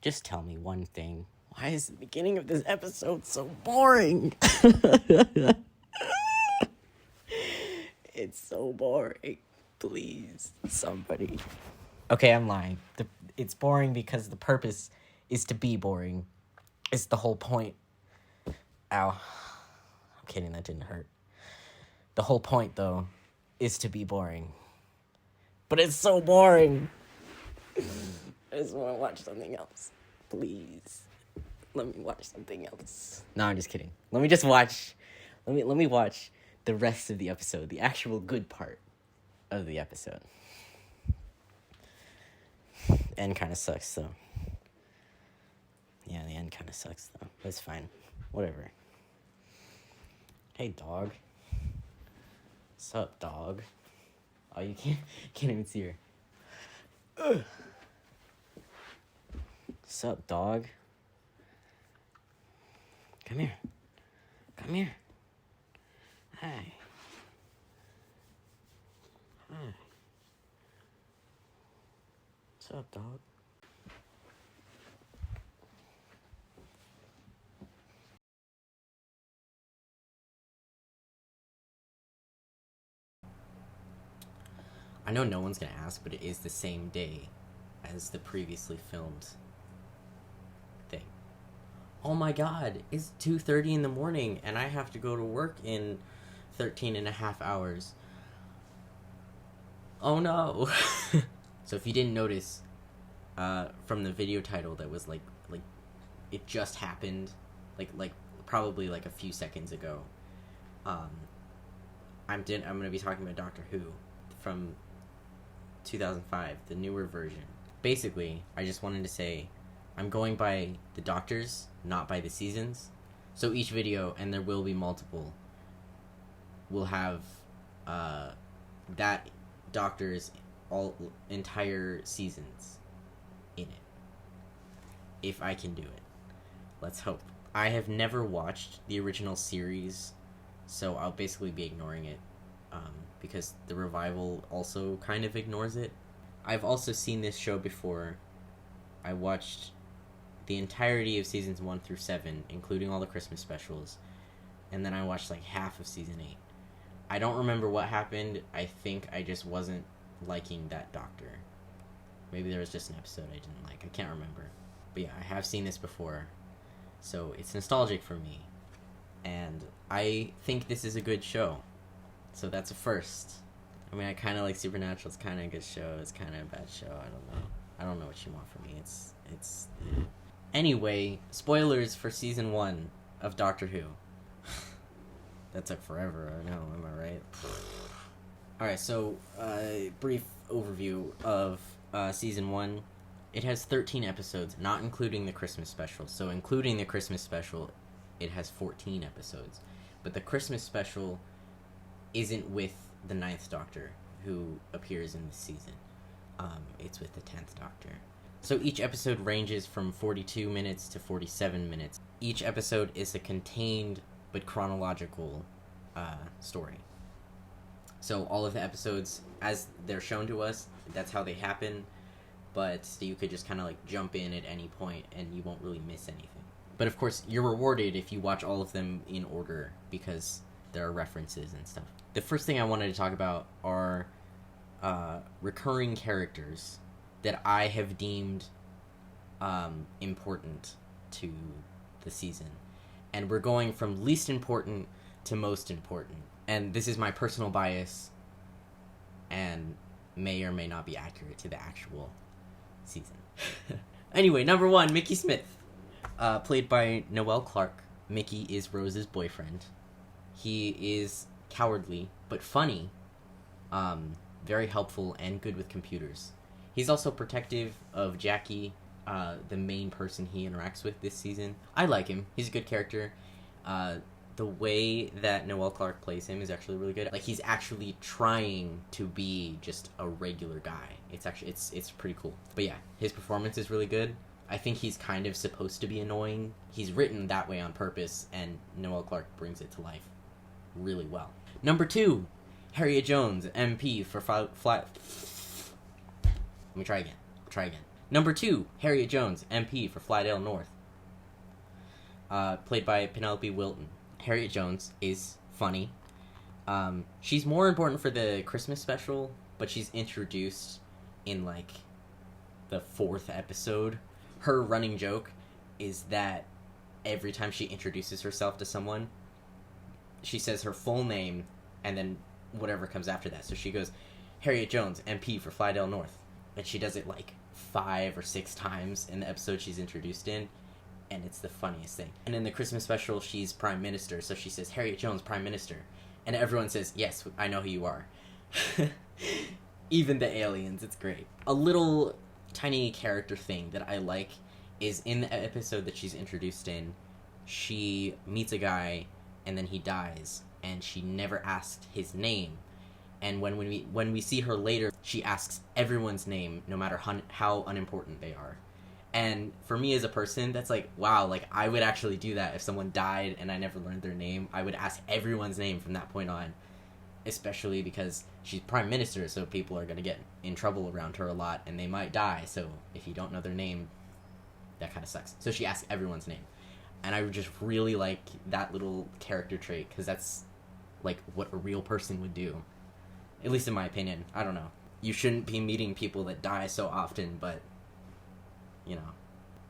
Just tell me one thing. Why is the beginning of this episode so boring? It's so boring. Please, somebody. Okay, I'm lying. It's boring because the purpose is to be boring. It's the whole point. Ow. I'm kidding, that didn't hurt. The whole point, though, is to be boring. But it's so boring. I just want to watch something else. Please. Let me watch something else. No, I'm just kidding. Let me watch the rest of the episode, the actual good part of the episode. End kind of sucks, though. Yeah, the end kind of sucks, though. But it's fine. Whatever. Hey, dog. What's up, dog? Oh, you can't even see her. Ugh. What's up, dog? Come here. Come here. Hi. Hi. What's up, dog? I know no one's gonna ask, but it is the same day as the previously filmed thing. Oh my god, it's 2:30 in the morning and I have to go to work in 13 and a half hours. Oh no. So if you didn't notice, from the video title that was like it just happened, like probably like a few seconds ago, I'm gonna be talking about Doctor Who from 2005, the newer version. Basically, I just wanted to say I'm going by the Doctors, not by the seasons. So each video, and there will be multiple, will have that Doctor's all entire seasons in it. If I can do it. Let's hope. I have never watched the original series, so I'll basically be ignoring it, because the revival also kind of ignores it. I've also seen this show before. I watched the entirety of seasons 1 through 7, including all the Christmas specials, and then I watched like half of season 8. I don't remember what happened. I think I just wasn't liking that Doctor. Maybe there was just an episode I didn't like. I can't remember. But yeah, I have seen this before, so it's nostalgic for me, and I think this is a good show. So that's a first. I mean, I kind of like Supernatural. It's kind of a good show. It's kind of a bad show. I don't know what you want from me. It's. Anyway, spoilers for season 1 of Doctor Who. That took forever. I know. Am I right? All right. So, brief overview of season 1. It has 13 episodes, not including the Christmas special. So, including the Christmas special, it has 14 episodes. But the Christmas special isn't with the 9th Doctor, who appears in this season. It's with the 10th Doctor. So each episode ranges from 42 minutes to 47 minutes. Each episode is a contained but chronological story. So all of the episodes, as they're shown to us, that's how they happen, but you could just kind of like jump in at any point and you won't really miss anything. But of course, you're rewarded if you watch all of them in order, because there are references and stuff. The first thing I wanted to talk about are recurring characters that I have deemed important to the season. And we're going from least important to most important. And this is my personal bias and may or may not be accurate to the actual season. Anyway, number 1, Mickey Smith. Played by Noel Clarke. Mickey is Rose's boyfriend. He is cowardly, but funny, very helpful, and good with computers. He's also protective of Jackie, the main person he interacts with this season. I like him. He's a good character. The way that Noel Clarke plays him is actually really good. Like, he's actually trying to be just a regular guy. It's pretty cool. But yeah, his performance is really good. I think he's kind of supposed to be annoying. He's written that way on purpose, and Noel Clarke brings it to life really well. Number 2, Harriet Jones, MP for Let me try again. Number 2, Harriet Jones, MP for Flydale North. Played by Penelope Wilton. Harriet Jones is funny. She's more important for the Christmas special, but she's introduced in, like, the 4th episode. Her running joke is that every time she introduces herself to someone, she says her full name and then whatever comes after that. So she goes, Harriet Jones, MP for Flydale North. And she does it, like, 5 or 6 times in the episode she's introduced in. And it's the funniest thing. And in the Christmas special, she's Prime Minister, so she says, Harriet Jones, Prime Minister. And everyone says, yes, I know who you are. Even the aliens, it's great. A little tiny character thing that I like is in the episode that she's introduced in, she meets a guy, and then he dies, and she never asked his name. And when we see her later, she asks everyone's name, no matter how unimportant they are. And for me as a person, that's like, wow, like, I would actually do that if someone died and I never learned their name. I would ask everyone's name from that point on, especially because she's Prime Minister, so people are going to get in trouble around her a lot, and they might die, so if you don't know their name, that kind of sucks. So she asks everyone's name. And I would just really like that little character trait, because that's, like, what a real person would do. At least in my opinion. I don't know. You shouldn't be meeting people that die so often, but you know.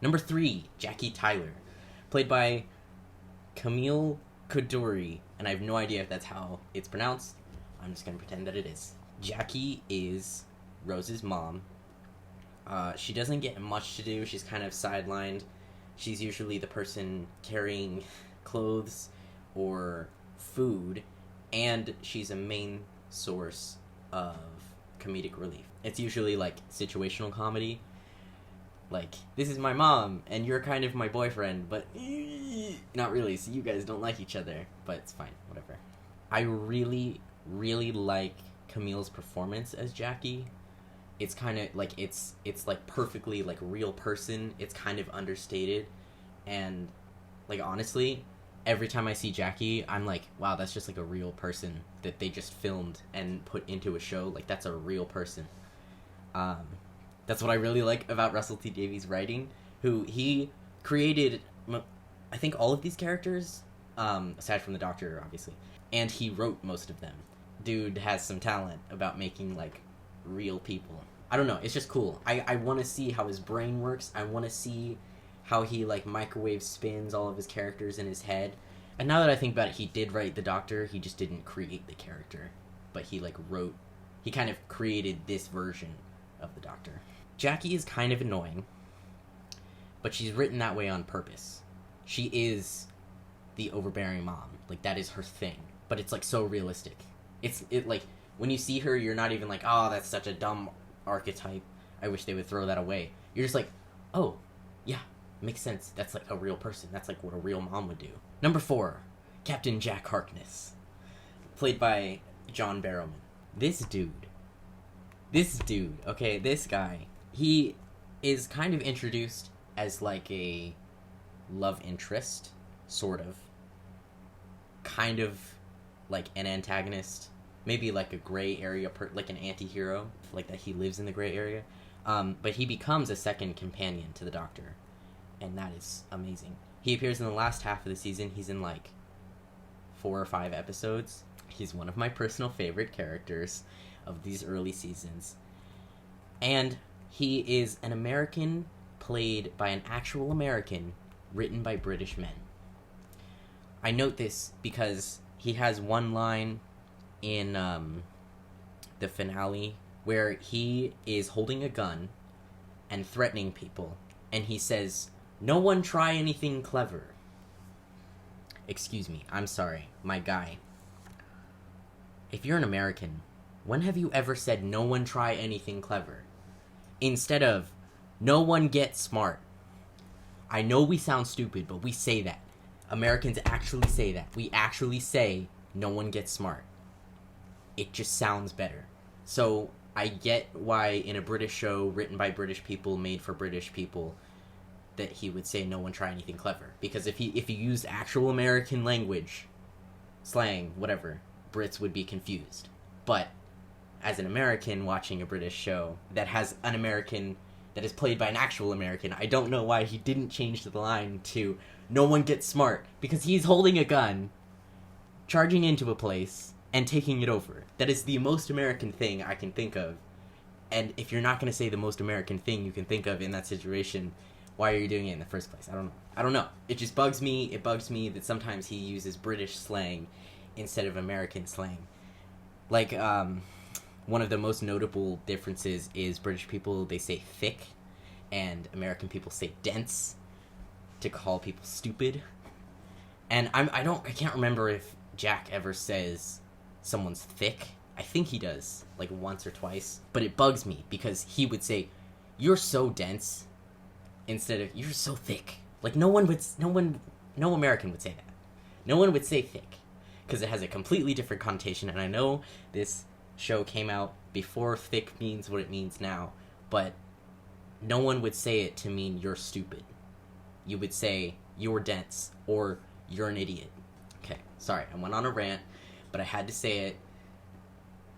Number 3, Jackie Tyler, played by Camille Koduri, and I have no idea if that's how it's pronounced. I'm just gonna pretend that it is. Jackie is Rose's mom. She doesn't get much to do. She's kind of sidelined. She's usually the person carrying clothes or food, and she's a main source of comedic relief. It's usually like situational comedy. Like, this is my mom, and you're kind of my boyfriend, but not really, so you guys don't like each other. But it's fine, whatever. I really, really like Camille's performance as Jackie. It's kind of, like, it's like, perfectly, like, real person. It's kind of understated. And, like, honestly, every time I see Jackie, I'm like, wow, that's just, like, a real person that they just filmed and put into a show. Like, that's a real person. That's what I really like about Russell T Davies' writing, who he created, I think, all of these characters, aside from the Doctor, obviously, and he wrote most of them. Dude has some talent about making, like, real people. I don't know, it's just cool. I want to see how his brain works. I want to see how he, like, microwave spins all of his characters in his head. And now that I think about it, he did write the Doctor, he just didn't create the character. But he, like, he kind of created this version of the Doctor. Jackie is kind of annoying, but she's written that way on purpose. She is the overbearing mom. Like, that is her thing. But it's, like, so realistic. It like, when you see her, you're not even like, oh, that's such a dumb archetype. I wish they would throw that away. You're just like, oh, yeah, makes sense. That's, like, a real person. That's, like, what a real mom would do. Number 4, Captain Jack Harkness, played by John Barrowman. This dude, okay, this guy, he is kind of introduced as, like, a love interest, sort of. Kind of like an antagonist. Maybe, like, a gray area, like an anti-hero. Like, that he lives in the gray area. But he becomes a second companion to the Doctor. And that is amazing. He appears in the last half of the season. He's in, like, 4 or 5 episodes. He's one of my personal favorite characters of these early seasons. And he is an American played by an actual American, written by British men. I note this because he has one line in the finale where he is holding a gun and threatening people, and he says, "No one try anything clever." Excuse me, I'm sorry, my guy. If you're an American, when have you ever said, "No one try anything clever"? Instead of, "No one get smart"? I know we sound stupid, but we say that. Americans actually say that. We actually say, "No one gets smart." It just sounds better. So, I get why in a British show, written by British people, made for British people, that he would say, "No one try anything clever." Because if he used actual American language, slang, whatever, Brits would be confused. But as an American watching a British show that has an American that is played by an actual American. I don't know why he didn't change the line to "No one gets smart," because he's holding a gun, charging into a place, and taking it over. That is the most American thing I can think of. And if you're not going to say the most American thing you can think of in that situation, why are you doing it in the first place? I don't know. It just bugs me. It bugs me that sometimes he uses British slang instead of American slang. Like, one of the most notable differences is British people, they say thick, and American people say dense to call people stupid. And I can't remember if Jack ever says someone's thick. I think he does, like once or twice. But it bugs me because he would say, "You're so dense," instead of "You're so thick." Like no American would say that. No one would say thick, because it has a completely different connotation. And I know this show came out before thick means what it means now, but no one would say it to mean you're stupid. You would say you're dense or you're an idiot. Okay, sorry, I went on a rant, but I had to say it.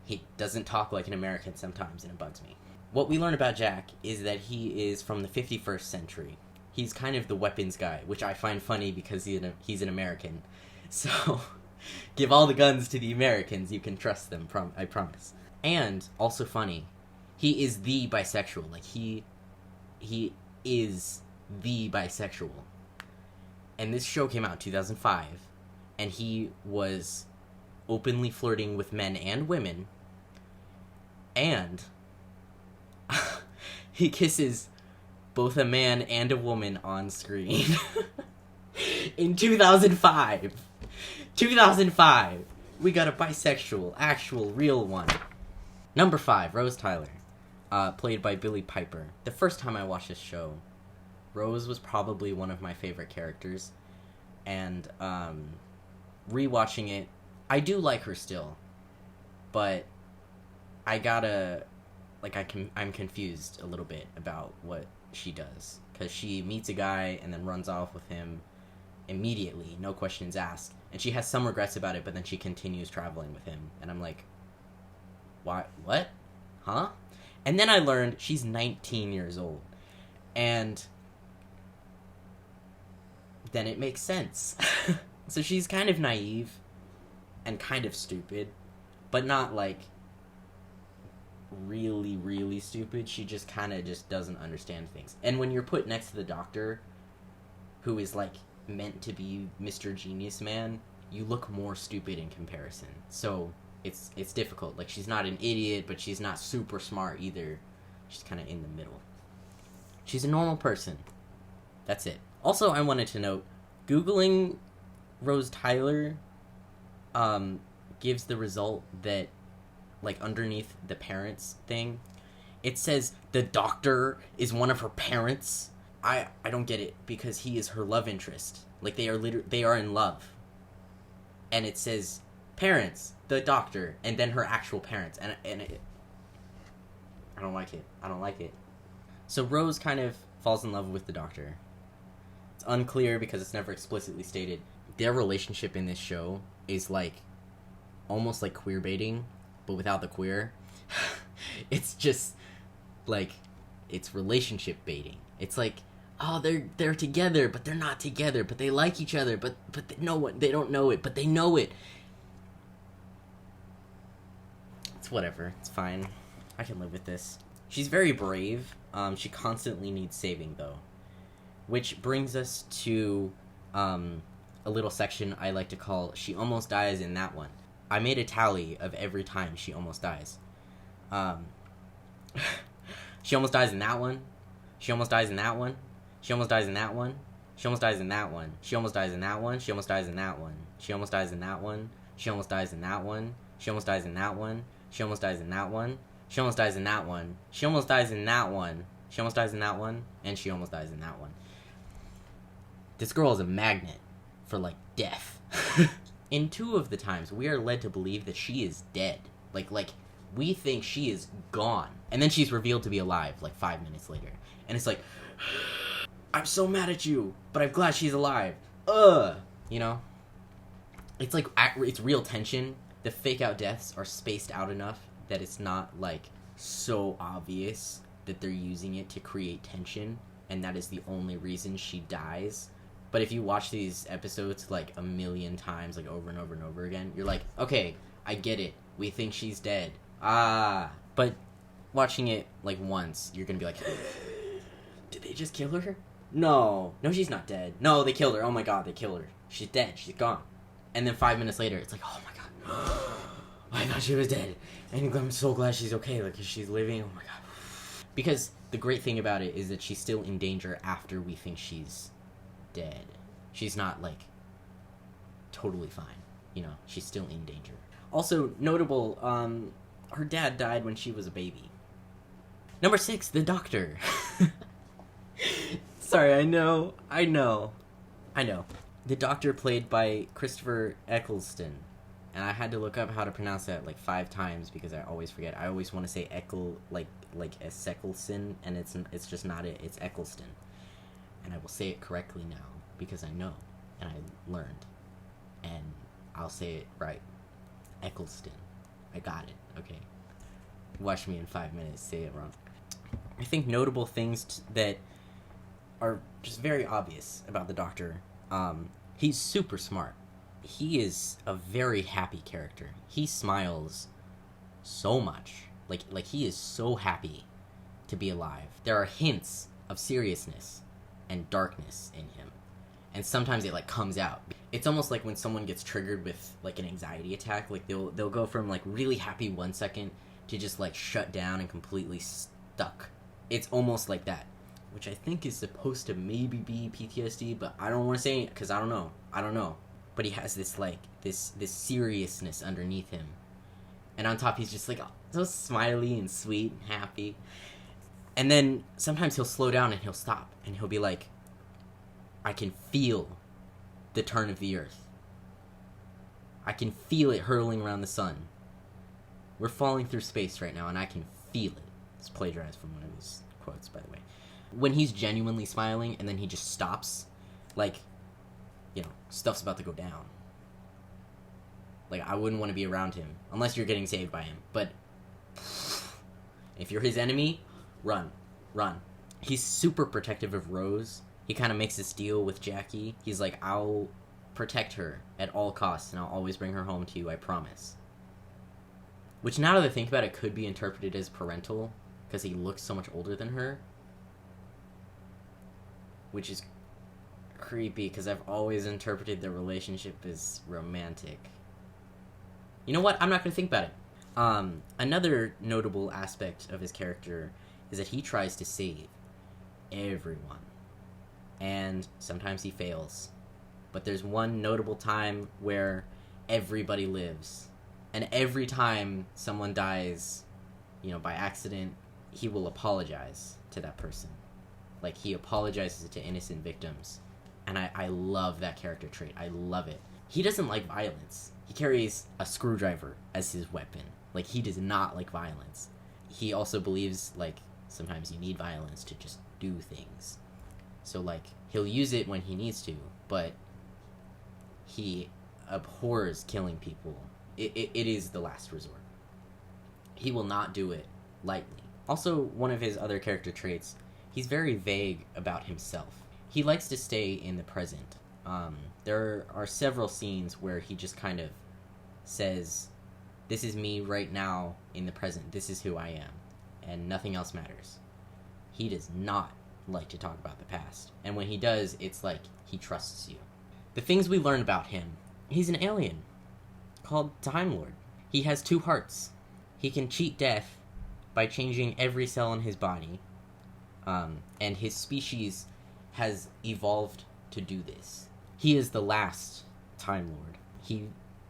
He doesn't talk like an American sometimes, and it bugs me. What we learn about Jack is that he is from the 51st century. He's kind of the weapons guy, which I find funny because he's an American. So, give all the guns to the Americans, you can trust them, I promise. And, also funny, he is the bisexual. Like, he is the bisexual. And this show came out in 2005, and he was openly flirting with men and women, and he kisses both a man and a woman on screen. In 2005. 2005. We got a bisexual, actual, real one. Number 5, Rose Tyler. Played by Billie Piper. The first time I watched this show, Rose was probably one of my favorite characters. And, rewatching it, I do like her still. But I'm confused a little bit about what she does. Because she meets a guy and then runs off with him immediately, no questions asked. And she has some regrets about it, but then she continues traveling with him. And I'm like, why? What? Huh? And then I learned she's 19 years old. And then it makes sense. So she's kind of naive and kind of stupid, but not like really, really stupid. She just kind of just doesn't understand things. And when you're put next to the doctor, who is like meant to be Mr. Genius Man, you look more stupid in comparison. So it's difficult. Like, she's not an idiot, but she's not super smart either. She's kind of in the middle. She's a normal person. That's it. Also, I wanted to note, Googling Rose Tyler gives the result that, like, underneath the parents thing, it says the doctor is one of her parents. I don't get it, because he is her love interest. Like, they are in love. And it says parents, the doctor, and then her actual parents. And I don't like it. I don't like it. So Rose kind of falls in love with the doctor. It's unclear because it's never explicitly stated. Their relationship in this show is like almost like queer baiting, but without the queer. It's just like, it's relationship baiting. It's like, oh, they're together, but they're not together, but they like each other, but they don't know it, but they know it. It's whatever. It's fine. I can live with this. She's very brave. She constantly needs saving, though. Which brings us to a little section I like to call She Almost Dies in That One. I made a tally of every time she almost dies. She almost dies in that one. She almost dies in that one. She almost dies in that one. She almost dies in that one. She almost dies in that one. She almost dies in that one. She almost dies in that one. She almost dies in that one. She almost dies in that one. She almost dies in that one. She almost dies in that one. She almost dies in that one. She almost dies in that one. And she almost dies in that one. This girl is a magnet for, like, death. In 2 of the times, we are led to believe that she is dead. Like, we think she is gone. And then she's revealed to be alive, like, 5 minutes later. And it's like, I'm so mad at you, but I'm glad she's alive. You know? It's like, it's real tension. The fake out deaths are spaced out enough that it's not, like, so obvious that they're using it to create tension, and that is the only reason she dies. But if you watch these episodes like a million times, like over and over and over again, you're like, okay, I get it. We think she's dead. But watching it like once, you're gonna be like, did they just kill her? No, she's not dead. No, they killed her. Oh my god, they killed her. She's dead. She's gone. And then 5 minutes later, it's like, oh my god, I thought she was dead. And I'm so glad she's okay, like, 'cause she's living. Oh my god. Because the great thing about it is that she's still in danger after we think she's dead. She's not, like, totally fine. You know, she's still in danger. Also, notable, her dad died when she was a baby. Number 6, the doctor. Sorry, I know. The doctor played by Christopher Eccleston. And I had to look up how to pronounce that like 5 times because I always forget. I always want to say like Eccleston, and it's just not it. It's Eccleston. And I will say it correctly now because I know and I learned. And I'll say it right. Eccleston. I got it. Okay. Watch me in 5 minutes say it wrong. I think notable things that are just very obvious about the Doctor. He's super smart. He is a very happy character. He smiles so much. Like he is so happy to be alive. There are hints of seriousness and darkness in him. And sometimes it like comes out. It's almost like when someone gets triggered with like an anxiety attack, like they'll go from like really happy 1 second to just like shut down and completely stuck. It's almost like that, which I think is supposed to maybe be PTSD, but I don't want to say it because I don't know. But he has this like this seriousness underneath him, and on top he's just like so smiley and sweet and happy. And then sometimes he'll slow down and he'll stop and he'll be like, I can feel the turn of the earth. I can feel it hurtling around the sun. We're falling through space right now and I can feel it. It's plagiarized from one of his quotes, by the way. When he's genuinely smiling and then he just stops, like, you know, stuff's about to go down. Like, I wouldn't want to be around him unless you're getting saved by him. But if you're his enemy, run. He's super protective of Rose. He kind of makes this deal with Jackie. He's like, I'll protect her at all costs and I'll always bring her home to you, I promise. Which, now that I think about it, could be interpreted as parental because he looks so much older than her. Which is creepy because I've always interpreted their relationship as romantic. You know what? I'm not going to think about it. Another notable aspect of his character is that he tries to save everyone. And sometimes he fails. But there's one notable time where everybody lives. And every time someone dies, you know, by accident, he will apologize to that person. Like, he apologizes to innocent victims. And I love that character trait. I love it. He doesn't like violence. He carries a screwdriver as his weapon. Like, he does not like violence. He also believes, like, sometimes you need violence to just do things. So, like, he'll use it when he needs to, but he abhors killing people. It is the last resort. He will not do it lightly. Also, one of his other character traits, he's very vague about himself. He likes to stay in the present. There are several scenes where he just kind of says, this is me right now in the present. This is who I am. And nothing else matters. He does not like to talk about the past. And when he does, it's like he trusts you. The things we learn about him. He's an alien called Time Lord. He has 2 hearts. He can cheat death by changing every cell in his body. And his species has evolved to do this. He is the last Time Lord. He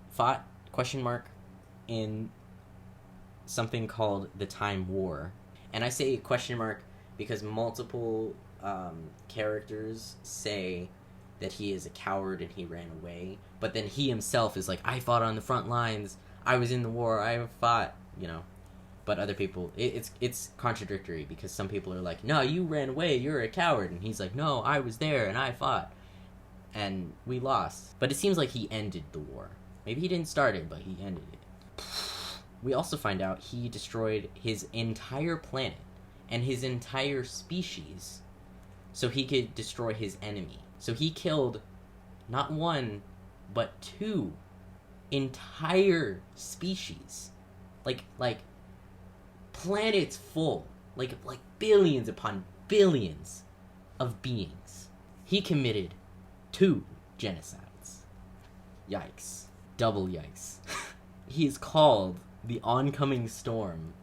fought, in something called the Time War. And I say question mark because multiple characters say that he is a coward and he ran away. But then he himself is like, I fought on the front lines. I was in the war. I fought, you know. But other people, it's contradictory because some people are like, no, you ran away. You're a coward. And he's like, no, I was there and I fought. And we lost. But it seems like he ended the war. Maybe he didn't start it, but he ended it. We also find out he destroyed his entire planet and his entire species so he could destroy his enemy. So he killed not one, but two entire species. Like planets full. Like billions upon billions of beings. He committed 2 genocides. Yikes. Double yikes. He is called the oncoming storm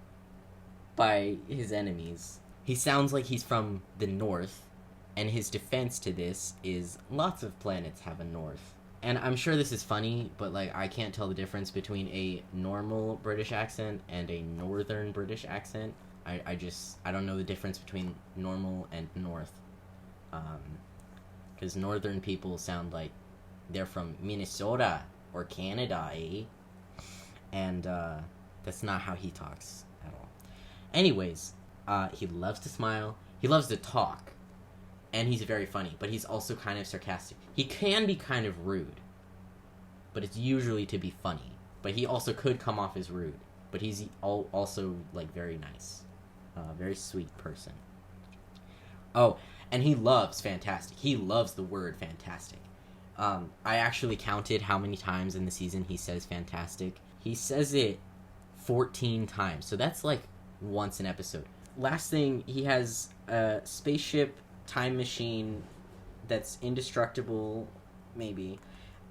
by his enemies. He sounds like he's from the north, and his defense to this is lots of planets have a north. And I'm sure this is funny, but like I can't tell the difference between a normal British accent and a northern British accent. I don't know the difference between normal and north. Because northern people sound like they're from Minnesota or Canada, eh? And that's not how he talks at all. Anyways, he loves to smile, he loves to talk, and he's very funny, but he's also kind of sarcastic. He can be kind of rude, but it's usually to be funny. But he also could come off as rude, but he's also like very nice. Very sweet person. Oh, and he loves fantastic. He loves the word fantastic. I actually counted how many times in the season he says fantastic. He says it 14 times, so that's like once an episode. Last thing, he has a spaceship time machine that's indestructible, maybe,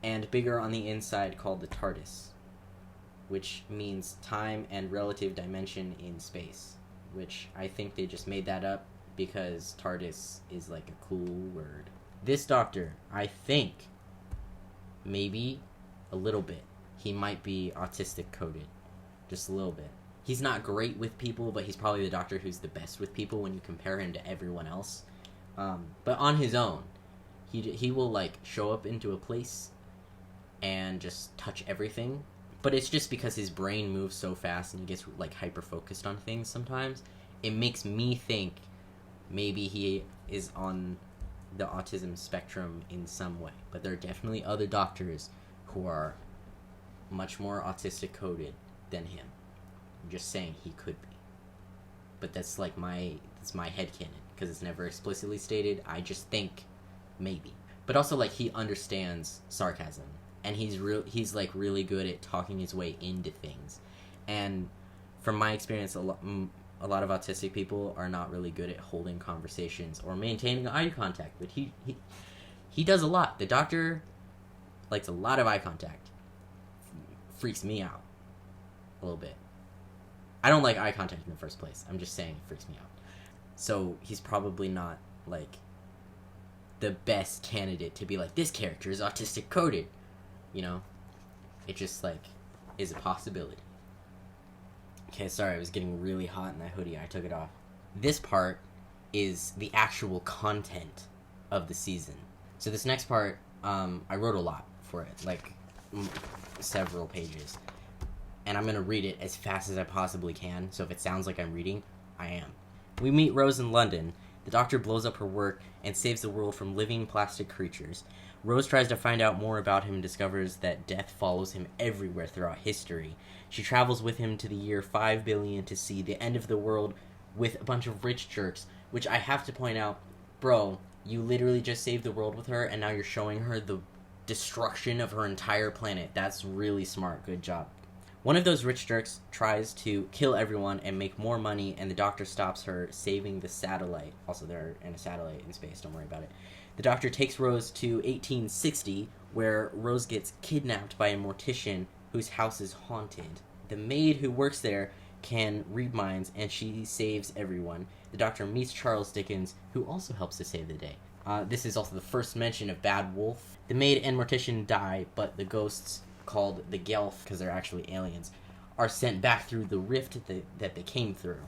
and bigger on the inside called the TARDIS, which means time and relative dimension in space, which I think they just made that up because TARDIS is like a cool word. This doctor, I think, maybe a little bit, he might be autistic coded. Just a little bit. He's not great with people, but he's probably the doctor who's the best with people when you compare him to everyone else. But on his own, he will like show up into a place and just touch everything. But it's just because his brain moves so fast and he gets like hyper focused on things sometimes. It makes me think maybe he is on the autism spectrum in some way. But there are definitely other doctors who are much more autistic coded than him. I'm just saying he could be. But that's like it's my headcanon, because it's never explicitly stated. I just think maybe. But also like he understands sarcasm, and he's like really good at talking his way into things. And from my experience, a lot of autistic people are not really good at holding conversations or maintaining eye contact, but he does a lot. The doctor likes a lot of eye contact. Freaks me out a little bit. I don't like eye contact in the first place. I'm just saying it freaks me out. So he's probably not like the best candidate to be like, this character is autistic coded, you know? It just like is a possibility. Okay, sorry, I was getting really hot in that hoodie. I took it off. This part is the actual content of the season. So this next part, I wrote a lot for it, like several pages. And I'm going to read it as fast as I possibly can, so if it sounds like I'm reading, I am. We meet Rose in London. The doctor blows up her work and saves the world from living plastic creatures. Rose tries to find out more about him and discovers that death follows him everywhere throughout history. She travels with him to the year 5 billion to see the end of the world with a bunch of rich jerks, which I have to point out, bro, you literally just saved the world with her, and now you're showing her the destruction of her entire planet. That's really smart. Good job. One of those rich jerks tries to kill everyone and make more money, and the doctor stops her, saving the satellite. Also, they're in a satellite in space, don't worry about it. The doctor takes Rose to 1860, where Rose gets kidnapped by a mortician whose house is haunted. The maid who works there can read minds, and she saves everyone. The doctor meets Charles Dickens, who also helps to save the day. This is also the first mention of Bad Wolf. The maid and mortician die, but the ghosts, called the Gelf, because they're actually aliens, are sent back through the rift that they came through.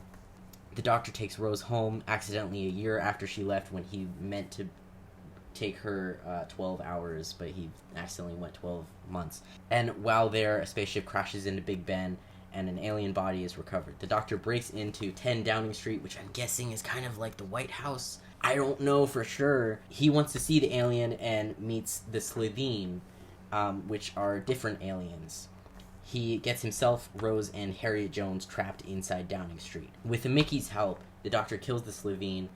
The doctor takes Rose home accidentally a year after she left, when he meant to take her 12 hours, but he accidentally went 12 months. And while there, a spaceship crashes into Big Ben, and an alien body is recovered. The doctor breaks into 10 Downing Street, which I'm guessing is kind of like the White House. I don't know for sure. He wants to see the alien and meets the Slitheen, which are different aliens. He gets himself, Rose, and Harriet Jones trapped inside Downing Street. With Mickey's help, the Doctor kills the Slitheen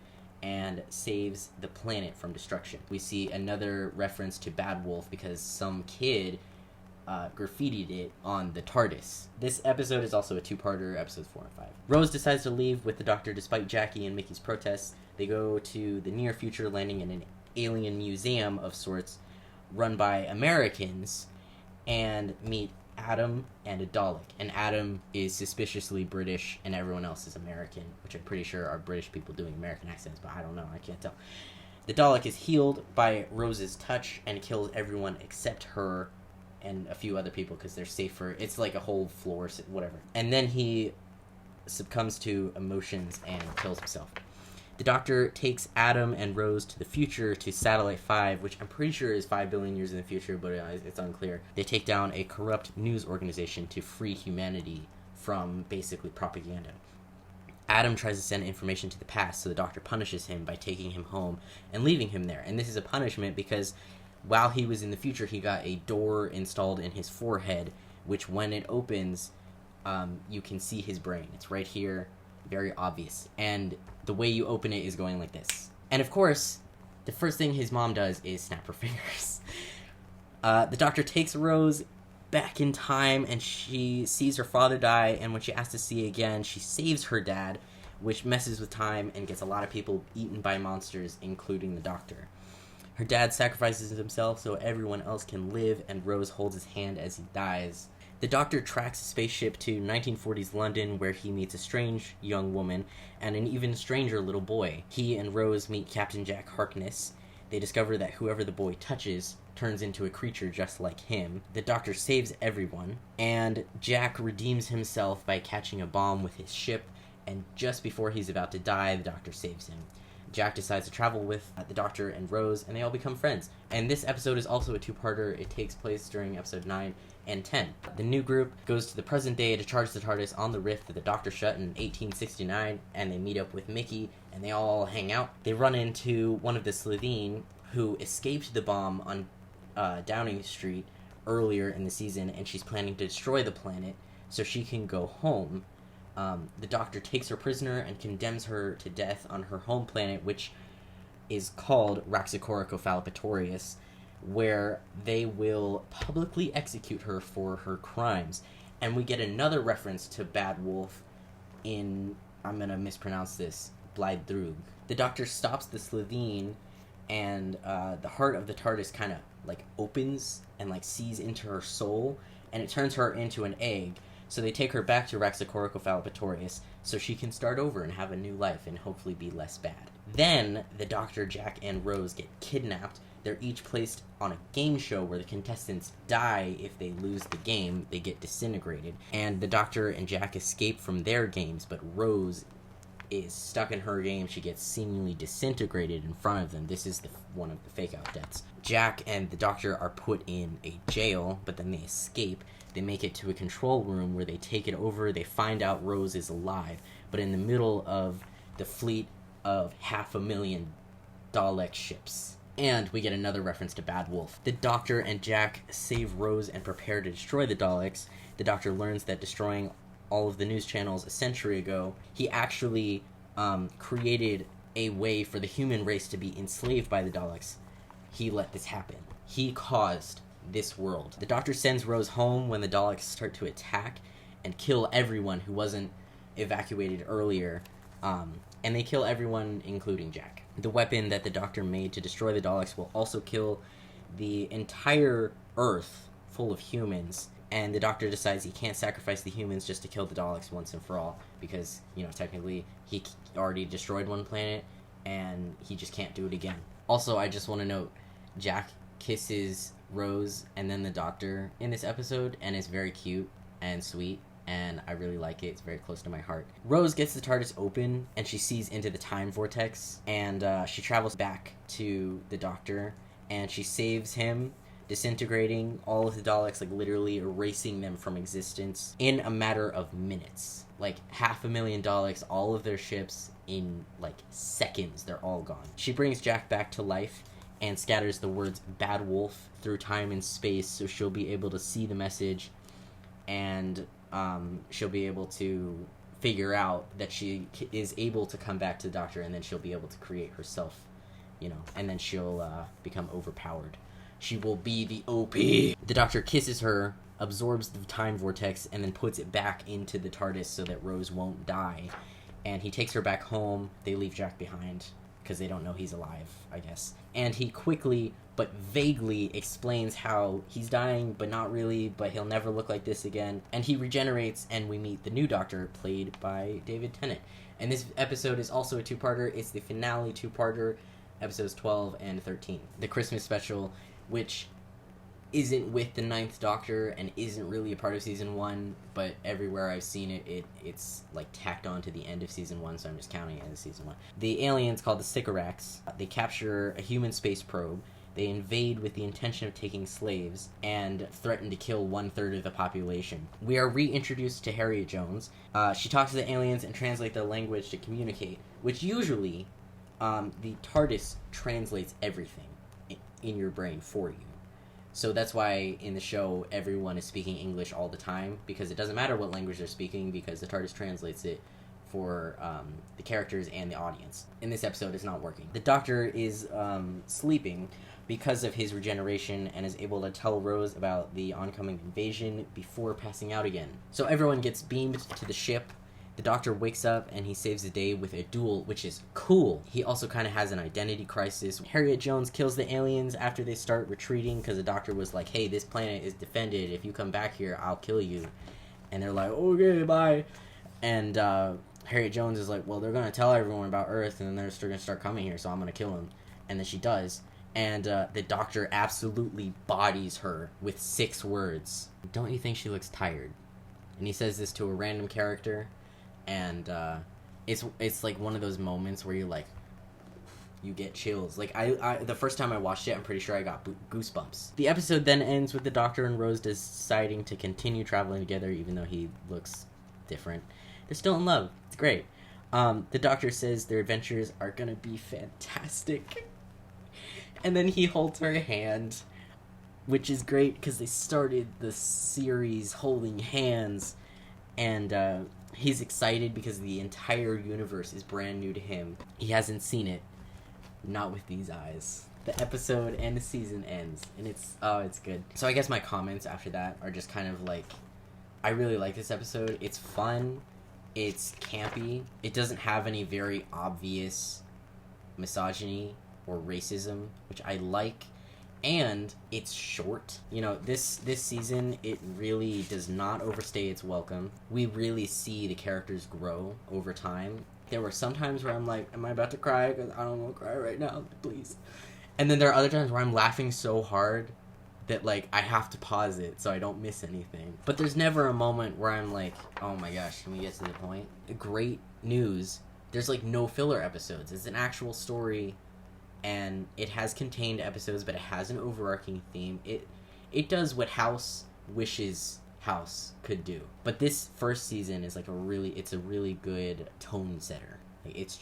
and saves the planet from destruction. We see another reference to Bad Wolf because some kid graffitied it on the TARDIS. This episode is also a two-parter, episodes 4 and 5. Rose decides to leave with the Doctor despite Jackie and Mickey's protests. They go to the near future, landing in an alien museum of sorts run by Americans, and meet Adam and a Dalek. And Adam is suspiciously British and everyone else is American, which I'm pretty sure are British people doing American accents, but I don't know, I can't tell. The Dalek is healed by Rose's touch and kills everyone except her and a few other people because they're safer. It's like a whole floor, whatever. And then he succumbs to emotions and kills himself. The Doctor takes Adam and Rose to the future, to Satellite 5, which I'm pretty sure is 5 billion years in the future, but it's unclear. They take down a corrupt news organization to free humanity from basically propaganda. Adam tries to send information to the past, so the Doctor punishes him by taking him home and leaving him there. And this is a punishment because while he was in the future, he got a door installed in his forehead, which when it opens, you can see his brain. It's right here, very obvious. And the way you open it is going like this. And of course, the first thing his mom does is snap her fingers. The Doctor takes Rose back in time, and she sees her father die, and when she asks to see again, she saves her dad, which messes with time and gets a lot of people eaten by monsters, including the Doctor. Her dad sacrifices himself so everyone else can live, and Rose holds his hand as he dies. The Doctor tracks a spaceship to 1940s London, where he meets a strange young woman and an even stranger little boy. He and Rose meet Captain Jack Harkness. They discover that whoever the boy touches turns into a creature just like him. The Doctor saves everyone, and Jack redeems himself by catching a bomb with his ship, and just before he's about to die, the Doctor saves him. Jack decides to travel with the Doctor and Rose, and they all become friends. And this episode is also a two-parter. It takes place during episode 9 and 10. The new group goes to the present day to charge the TARDIS on the rift that the Doctor shut in 1869, and they meet up with Mickey, and they all hang out. They run into one of the Slitheen, who escaped the bomb on Downing Street earlier in the season, and she's planning to destroy the planet so she can go home. The Doctor takes her prisoner and condemns her to death on her home planet, which is called Raxacoricofallapatorius, where they will publicly execute her for her crimes. And we get another reference to Bad Wolf in, I'm going to mispronounce this, Blydrug. The Doctor stops the Slitheen, and the heart of the TARDIS kind of like opens and like sees into her soul, and it turns her into an egg. So they take her back to Raxacoricofallapatorius so she can start over and have a new life and hopefully be less bad. Then the Doctor, Jack, and Rose get kidnapped. They're each placed on a game show where the contestants die if they lose the game. They get disintegrated. And the Doctor and Jack escape from their games, but Rose is stuck in her game. She gets seemingly disintegrated in front of them. This is one of the fake-out deaths. Jack and the Doctor are put in a jail, but then they escape. They make it to a control room where they take it over. They find out Rose is alive, but in the middle of the fleet of 500,000 Dalek ships. And we get another reference to Bad Wolf. The Doctor and Jack save Rose and prepare to destroy the Daleks. The Doctor learns that destroying all of the news channels a century ago, he actually created a way for the human race to be enslaved by the Daleks. He let this happen. He caused this world. The Doctor sends Rose home when the Daleks start to attack and kill everyone who wasn't evacuated earlier, and they kill everyone, including Jack. The weapon that the Doctor made to destroy the Daleks will also kill the entire Earth full of humans, and the Doctor decides he can't sacrifice the humans just to kill the Daleks once and for all, because, technically he already destroyed one planet, and he just can't do it again. Also, I just want to note, Jack kisses Rose and then the Doctor in this episode, and it's very cute and sweet, and I really like it. It's very close to my heart. Rose gets the TARDIS open, and she sees into the time vortex, and she travels back to the Doctor, and she saves him, disintegrating all of the Daleks, like literally erasing them from existence in a matter of minutes. Like 500,000 Daleks, all of their ships, in like seconds, they're all gone. She brings Jack back to life and scatters the words Bad Wolf through time and space so she'll be able to see the message, and she'll be able to figure out that she is able to come back to the Doctor, and then she'll be able to create herself, and then she'll become overpowered. She will be the OP. The Doctor kisses her, absorbs the time vortex, and then puts it back into the TARDIS so that Rose won't die. And he takes her back home. They leave Jack behind because they don't know he's alive, I guess. And he quickly but vaguely explains how he's dying, but not really, but he'll never look like this again. And he regenerates, and we meet the new Doctor, played by David Tennant. And this episode is also a two-parter. It's the finale two-parter, episodes 12 and 13. The Christmas special, which isn't with the Ninth Doctor and isn't really a part of season 1, but everywhere I've seen it's like tacked on to the end of season 1, so I'm just counting it as season 1. The aliens, called the Sycorax, they capture a human space probe. They invade with the intention of taking slaves and threaten to kill 1/3 of the population. We are reintroduced to Harriet Jones. She talks to the aliens and translates their language to communicate, which usually the TARDIS translates everything in your brain for you. So that's why in the show everyone is speaking English all the time, because it doesn't matter what language they're speaking, because the TARDIS translates it for the characters and the audience. In this episode, it's not working. The Doctor is sleeping because of his regeneration and is able to tell Rose about the oncoming invasion before passing out again. So everyone gets beamed to the ship. The Doctor wakes up and he saves the day with a duel, which is cool. He also kind of has an identity crisis. Harriet Jones kills the aliens after they start retreating because the Doctor was like, hey, this planet is defended. If you come back here, I'll kill you. And they're like, okay, bye. And Harriet Jones is like, well, they're going to tell everyone about Earth and then they're going to start coming here, so I'm going to kill them. And then she does. And the Doctor absolutely bodies her with 6 words. Don't you think she looks tired? And he says this to a random character. And it's like one of those moments where you get chills. Like I the first time I watched it, I'm pretty sure I got goosebumps. The episode then ends with the Doctor and Rose deciding to continue traveling together, even though he looks different. They're still in love. It's great. The Doctor says their adventures are gonna be fantastic, and then he holds her hand, which is great because they started the series holding hands, and he's excited because the entire universe is brand new to him. He hasn't seen it. Not with these eyes. The episode and the season ends, and it's good. So I guess my comments after that are just kind of like, I really like this episode. It's fun. It's campy. It doesn't have any very obvious misogyny or racism, which I like. And it's short. This season, it really does not overstay its welcome. We really see the characters grow over time. There were some times where I'm like, am I about to cry? Because I don't want to cry right now, please. And then there are other times where I'm laughing so hard that, I have to pause it so I don't miss anything. But there's never a moment where I'm like, oh my gosh, can we get to the point? Great news. There's, no filler episodes. It's an actual story. And it has contained episodes, but it has an overarching theme. It does what House wishes House could do. But this first season is a really good tone setter. It's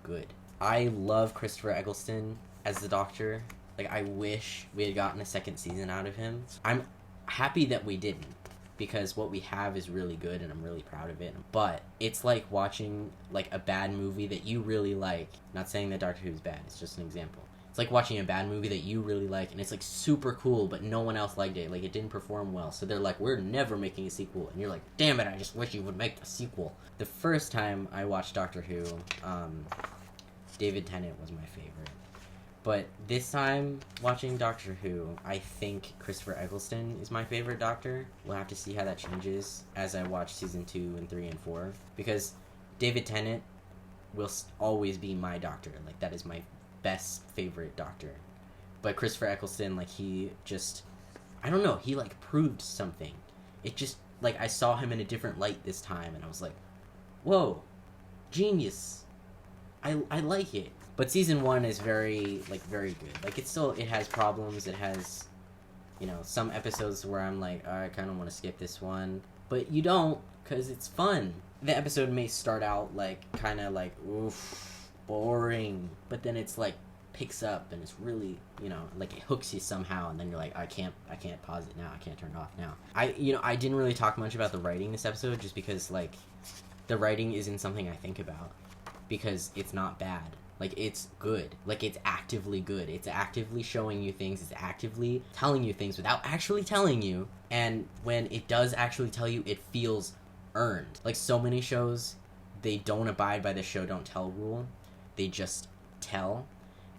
good. I love Christopher Eccleston as the Doctor. I wish we had gotten a second season out of him. I'm happy that we didn't, because what we have is really good and I'm really proud of it. But it's like watching a bad movie that you really like. Not saying that Doctor Who's bad, it's just an example. It's like watching a bad movie that you really like and it's super cool, but no one else liked it. It didn't perform well. So they're like, we're never making a sequel. And you're like, damn it, I just wish you would make the sequel. The first time I watched Doctor Who, David Tennant was my favorite. But this time, watching Doctor Who, I think Christopher Eccleston is my favorite Doctor. We'll have to see how that changes as I watch Season 2 and 3 and 4. Because David Tennant will always be my Doctor. That is my best favorite Doctor. But Christopher Eccleston, he just... I don't know, he, proved something. It just, I saw him in a different light this time, and I was like, whoa, genius. I like it. But season 1 is very good. It has problems. It has, some episodes where I'm like, I kind of want to skip this one. But you don't, because it's fun. The episode may start out, oof, boring. But then it's, picks up, and it's really, it hooks you somehow. And then you're like, I can't pause it now. I can't turn it off now. I didn't really talk much about the writing this episode, just because, the writing isn't something I think about because it's not bad. Like, it's good. Like, it's actively good. It's actively showing you things. It's actively telling you things without actually telling you. And when it does actually tell you, it feels earned. Like, so many shows, they don't abide by the show don't tell rule. They just tell.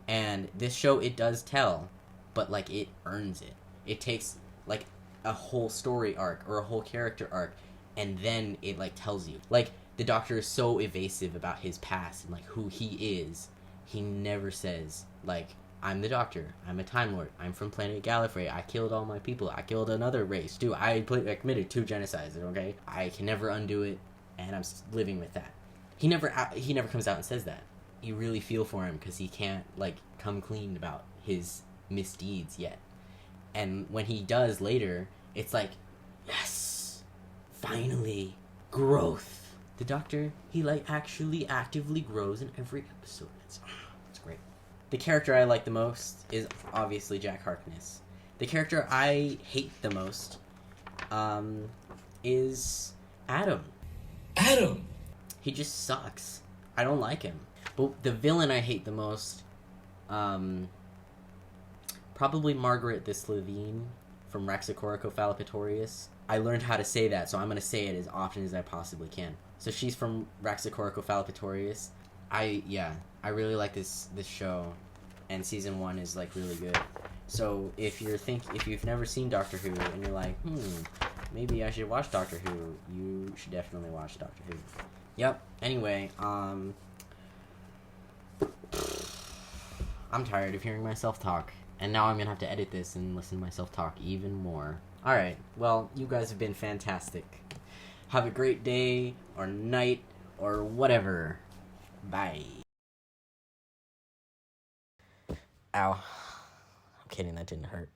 And this show, it does tell, but, like, it earns it. It takes, like, a whole story arc or a whole character arc, and then it, like, tells you. Like, the Doctor is so evasive about his past and, like, who he is. He never says, like, I'm the Doctor. I'm a Time Lord. I'm from planet Gallifrey. I killed all my people. I killed another race, too. I committed 2 genocides, okay? I can never undo it, and I'm living with that. He never comes out and says that. You really feel for him because he can't, like, come clean about his misdeeds yet. And when he does later, it's like, yes, finally, growth. The Doctor, he, like, actually actively grows in every episode. It's great. The character I like the most is obviously Jack Harkness. The character I hate the most is Adam. Adam! He just sucks. I don't like him. But the villain I hate the most, probably Margaret the Slitheen from Raxacoricofallapatorius. I learned how to say that, so I'm going to say it as often as I possibly can. So she's from Raxacoricofallapatorius. I really like this show, and season 1 is, like, really good. So if you've never seen Doctor Who and you're like, maybe I should watch Doctor Who, you should definitely watch Doctor Who. Yep. Anyway, I'm tired of hearing myself talk, and now I'm gonna have to edit this and listen to myself talk even more. Alright, well, you guys have been fantastic. Have a great day, or night, or whatever. Bye. Ow. I'm kidding, that didn't hurt.